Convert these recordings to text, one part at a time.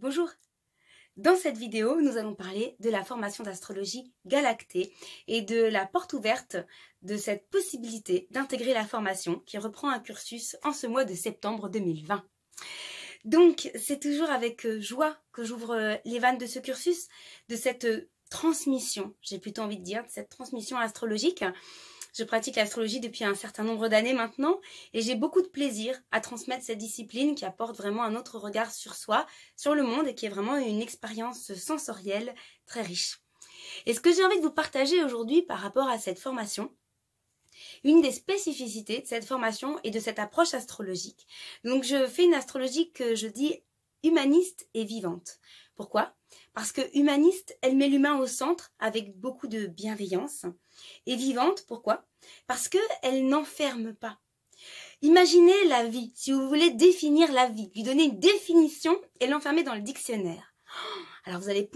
Bonjour. Dans cette vidéo, nous allons parler de la formation d'astrologie galactée et de la porte ouverte de cette possibilité d'intégrer la formation qui reprend un cursus en ce mois de septembre 2020. Donc, c'est toujours avec joie que j'ouvre les vannes de ce cursus, de cette transmission, j'ai plutôt envie de dire, de cette transmission astrologique. Je pratique l'astrologie depuis un certain nombre d'années maintenant et j'ai beaucoup de plaisir à transmettre cette discipline qui apporte vraiment un autre regard sur soi, sur le monde et qui est vraiment une expérience sensorielle très riche. Et ce que j'ai envie de vous partager aujourd'hui par rapport à cette formation, une des spécificités de cette formation et de cette approche astrologique. Donc je fais une astrologie que je dis humaniste et vivante. Pourquoi ? Parce que humaniste, elle met l'humain au centre avec beaucoup de bienveillance. Et vivante, pourquoi ? Parce qu'elle n'enferme pas. Imaginez la vie, si vous voulez définir la vie, lui donner une définition et l'enfermer dans le dictionnaire. Alors vous allez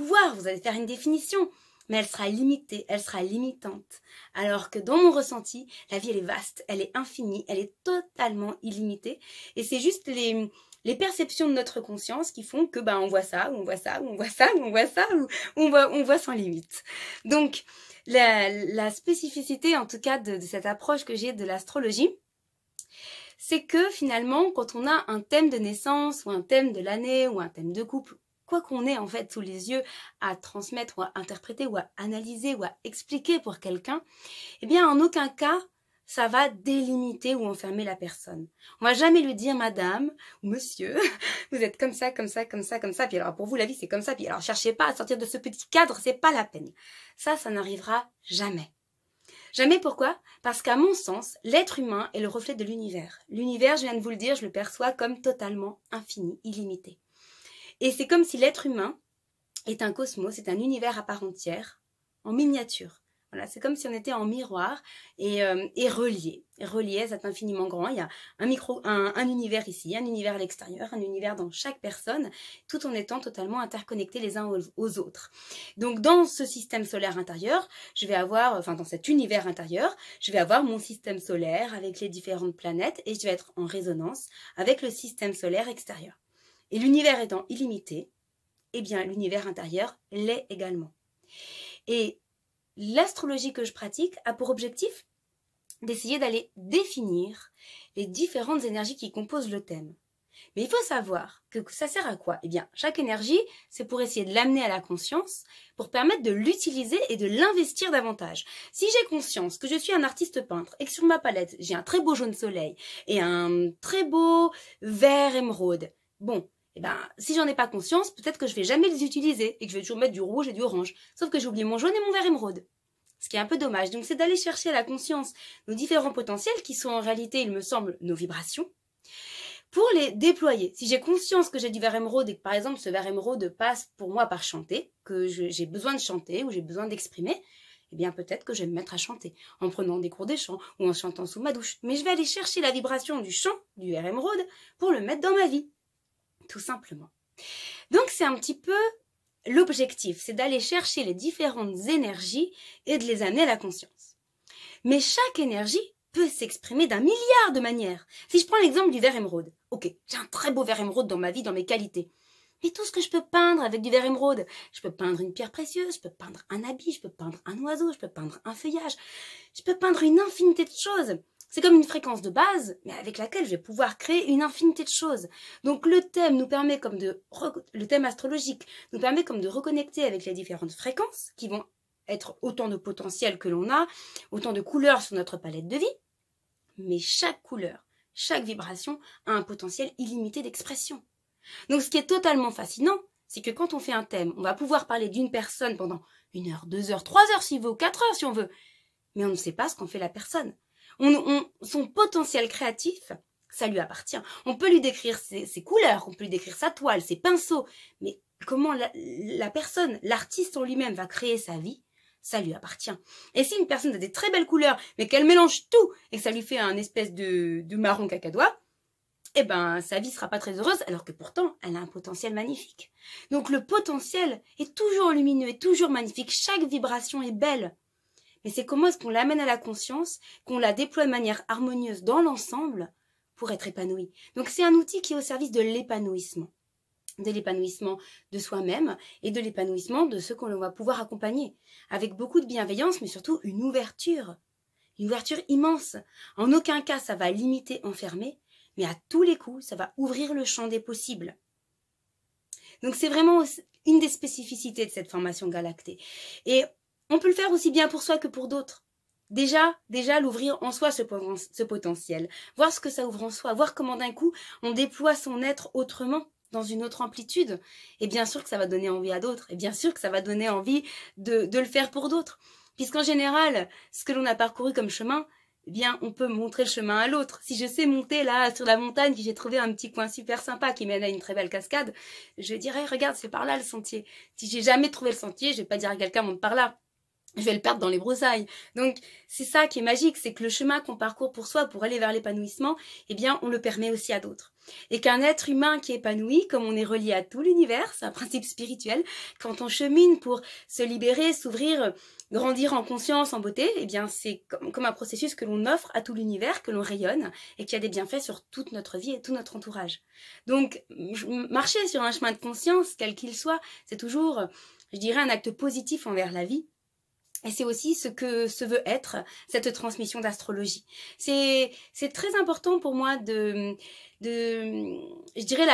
faire une définition, mais elle sera limitée, elle sera limitante. Alors que dans mon ressenti, la vie elle est vaste, elle est infinie, elle est totalement illimitée. Et c'est juste les perceptions de notre conscience qui font que on voit ça, ou on voit ça, ou on voit ça, ou on voit ça, ou on voit sans limite. Donc la spécificité en tout cas de cette approche que j'ai de l'astrologie, c'est que finalement quand on a un thème de naissance, ou un thème de l'année, ou un thème de couple, quoi qu'on ait en fait sous les yeux à transmettre, ou à interpréter, ou à analyser, ou à expliquer pour quelqu'un, eh bien en aucun cas ça va délimiter ou enfermer la personne. On va jamais lui dire madame ou monsieur, vous êtes comme ça, comme ça, comme ça, comme ça, puis alors pour vous la vie c'est comme ça, puis alors cherchez pas à sortir de ce petit cadre, c'est pas la peine. Ça n'arrivera jamais. Jamais, pourquoi ? Parce qu'à mon sens, l'être humain est le reflet de l'univers. L'univers, je viens de vous le dire, je le perçois comme totalement infini, illimité. Et c'est comme si l'être humain est un cosmos, c'est un univers à part entière, en miniature. Voilà, c'est comme si on était en miroir et relié à cet infiniment grand. Il y a un univers ici, un univers à l'extérieur, un univers dans chaque personne, tout en étant totalement interconnectés les uns aux autres. Donc dans ce système solaire intérieur, dans cet univers intérieur, je vais avoir mon système solaire avec les différentes planètes et je vais être en résonance avec le système solaire extérieur. Et l'univers étant illimité, eh bien l'univers intérieur l'est également. Et l'astrologie que je pratique a pour objectif d'essayer d'aller définir les différentes énergies qui composent le thème. Mais il faut savoir que ça sert à quoi ? Eh bien, chaque énergie, c'est pour essayer de l'amener à la conscience, pour permettre de l'utiliser et de l'investir davantage. Si j'ai conscience que je suis un artiste peintre et que sur ma palette, j'ai un très beau jaune soleil et un très beau vert émeraude, si j'en ai pas conscience, peut-être que je vais jamais les utiliser et que je vais toujours mettre du rouge et du orange. Sauf que j'ai oublié mon jaune et mon vert émeraude. Ce qui est un peu dommage. Donc c'est d'aller chercher à la conscience nos différents potentiels qui sont en réalité, il me semble, nos vibrations, pour les déployer. Si j'ai conscience que j'ai du vert émeraude et que par exemple ce vert émeraude passe pour moi par chanter, que j'ai besoin de chanter ou j'ai besoin d'exprimer, eh bien peut-être que je vais me mettre à chanter en prenant des cours de chant ou en chantant sous ma douche. Mais je vais aller chercher la vibration du chant, du vert émeraude, pour le mettre dans ma vie. Tout simplement. Donc c'est un petit peu l'objectif, c'est d'aller chercher les différentes énergies et de les amener à la conscience. Mais chaque énergie peut s'exprimer d'un milliard de manières. Si je prends l'exemple du vert émeraude, ok, j'ai un très beau vert émeraude dans ma vie, dans mes qualités. Mais tout ce que je peux peindre avec du vert émeraude, je peux peindre une pierre précieuse, je peux peindre un habit, je peux peindre un oiseau, je peux peindre un feuillage, je peux peindre une infinité de choses. C'est comme une fréquence de base, mais avec laquelle je vais pouvoir créer une infinité de choses. Donc le thème astrologique nous permet comme de reconnecter avec les différentes fréquences qui vont être autant de potentiel que l'on a, autant de couleurs sur notre palette de vie. Mais chaque couleur, chaque vibration a un potentiel illimité d'expression. Donc ce qui est totalement fascinant, c'est que quand on fait un thème, on va pouvoir parler d'une personne pendant 1 heure, 2 heures, 3 heures s'il veut, ou 4 heures si on veut. Mais on ne sait pas ce qu'en fait la personne. Son potentiel créatif, ça lui appartient. On peut lui décrire ses couleurs, on peut lui décrire sa toile, ses pinceaux, mais comment la personne, l'artiste en lui-même va créer sa vie, ça lui appartient. Et si une personne a des très belles couleurs, mais qu'elle mélange tout et que ça lui fait un espèce de marron cacadois, eh ben sa vie sera pas très heureuse, alors que pourtant elle a un potentiel magnifique. Donc le potentiel est toujours lumineux, est toujours magnifique, chaque vibration est belle. Mais c'est comment est-ce qu'on l'amène à la conscience, qu'on la déploie de manière harmonieuse dans l'ensemble pour être épanoui. Donc c'est un outil qui est au service de l'épanouissement. de l'épanouissement de soi-même et de l'épanouissement de ceux qu'on va pouvoir accompagner, avec beaucoup de bienveillance, mais surtout une ouverture immense. En aucun cas, ça va limiter, enfermer, mais à tous les coups, ça va ouvrir le champ des possibles. Donc c'est vraiment une des spécificités de cette formation galactée. Et on peut le faire aussi bien pour soi que pour d'autres. Déjà l'ouvrir en soi, ce potentiel. Voir ce que ça ouvre en soi, voir comment d'un coup, on déploie son être autrement, dans une autre amplitude. Et bien sûr que ça va donner envie à d'autres. Et bien sûr que ça va donner envie de le faire pour d'autres. Puisqu'en général, ce que l'on a parcouru comme chemin, eh bien, on peut montrer le chemin à l'autre. Si je sais monter là, sur la montagne, que j'ai trouvé un petit coin super sympa qui mène à une très belle cascade, je dirais, regarde, c'est par là le sentier. Si j'ai jamais trouvé le sentier, je vais pas dire à quelqu'un, monte par là. Je vais le perdre dans les broussailles. Donc, c'est ça qui est magique, c'est que le chemin qu'on parcourt pour soi, pour aller vers l'épanouissement, eh bien, on le permet aussi à d'autres. Et qu'un être humain qui est épanoui, comme on est relié à tout l'univers, c'est un principe spirituel, quand on chemine pour se libérer, s'ouvrir, grandir en conscience, en beauté, eh bien, c'est comme un processus que l'on offre à tout l'univers, que l'on rayonne, et qui a des bienfaits sur toute notre vie et tout notre entourage. Donc, marcher sur un chemin de conscience, quel qu'il soit, c'est toujours, je dirais, un acte positif envers la vie. Et c'est aussi ce que se veut être cette transmission d'astrologie. C'est très important pour moi je dirais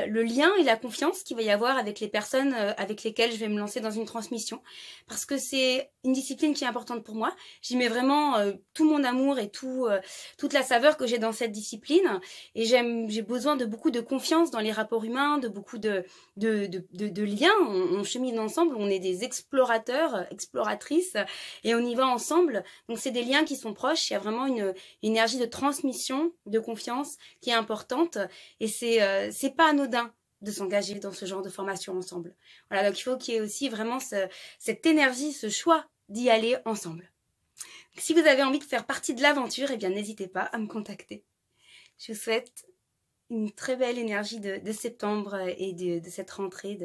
le lien et la confiance qu'il va y avoir avec les personnes avec lesquelles je vais me lancer dans une transmission, parce que c'est une discipline qui est importante pour moi. J'y mets vraiment tout mon amour et toute la saveur que j'ai dans cette discipline, et j'ai besoin de beaucoup de confiance dans les rapports humains, de beaucoup de liens. On chemine ensemble, on est des explorateurs, exploratrices, et on y va ensemble. Donc c'est des liens qui sont proches. Il y a vraiment une énergie de transmission, de confiance qui est importante, et c'est pas anodin de s'engager dans ce genre de formation ensemble. Voilà, donc il faut qu'il y ait aussi vraiment cette énergie, ce choix d'y aller ensemble. Si vous avez envie de faire partie de l'aventure, eh bien n'hésitez pas à me contacter. Je vous souhaite une très belle énergie de septembre et de cette rentrée,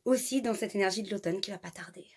aussi dans cette énergie de l'automne qui va pas tarder.